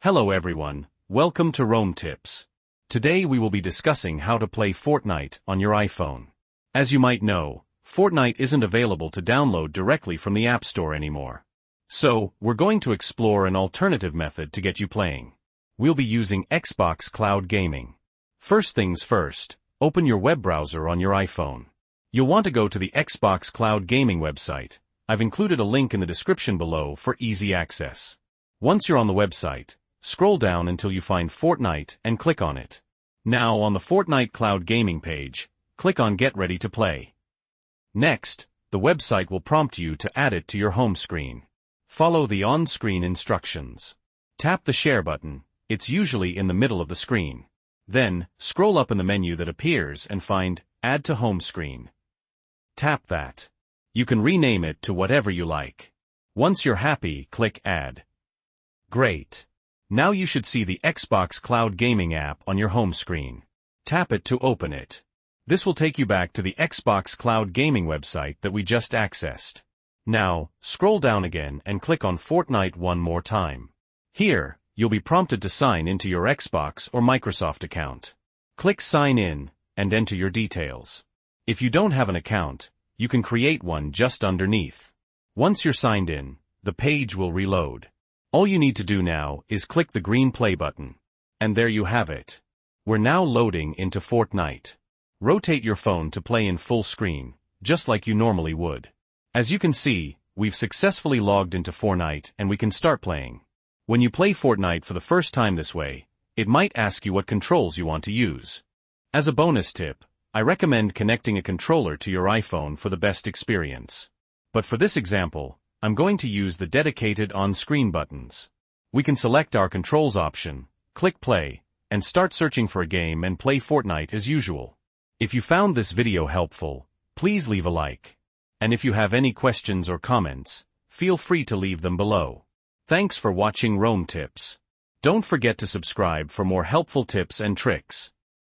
Hello everyone, welcome to Rome Tips. Today we will be discussing how to play Fortnite on your iPhone. As you might know, Fortnite isn't available to download directly from the App Store anymore. So, we're going to explore an alternative method to get you playing. We'll be using Xbox Cloud Gaming. First things first, open your web browser on your iPhone. You'll want to go to the Xbox Cloud Gaming website. I've included a link in the description below for easy access. Once you're on the website, scroll down until you find Fortnite and click on it. Now on the Fortnite Cloud Gaming page, click on Get Ready to Play. Next, the website will prompt you to add it to your home screen. Follow the on-screen instructions. Tap the Share button, it's usually in the middle of the screen. Then, scroll up in the menu that appears and find Add to Home Screen. Tap that. You can rename it to whatever you like. Once you're happy, click Add. Great. Now you should see the Xbox Cloud Gaming app on your home screen. Tap it to open it. This will take you back to the Xbox Cloud Gaming website that we just accessed. Now, scroll down again and click on Fortnite one more time. Here, you'll be prompted to sign into your Xbox or Microsoft account. Click Sign In, and enter your details. If you don't have an account, you can create one just underneath. Once you're signed in, the page will reload. All you need to do now is click the green play button. And there you have it. We're now loading into Fortnite. Rotate your phone to play in full screen, just like you normally would. As you can see, we've successfully logged into Fortnite and we can start playing. When you play Fortnite for the first time this way, it might ask you what controls you want to use. As a bonus tip, I recommend connecting a controller to your iPhone for the best experience. But for this example, I'm going to use the dedicated on-screen buttons. We can select our controls option, click play, and start searching for a game and play Fortnite as usual. If you found this video helpful, please leave a like. And if you have any questions or comments, feel free to leave them below. Thanks for watching Rome Tips. Don't forget to subscribe for more helpful tips and tricks.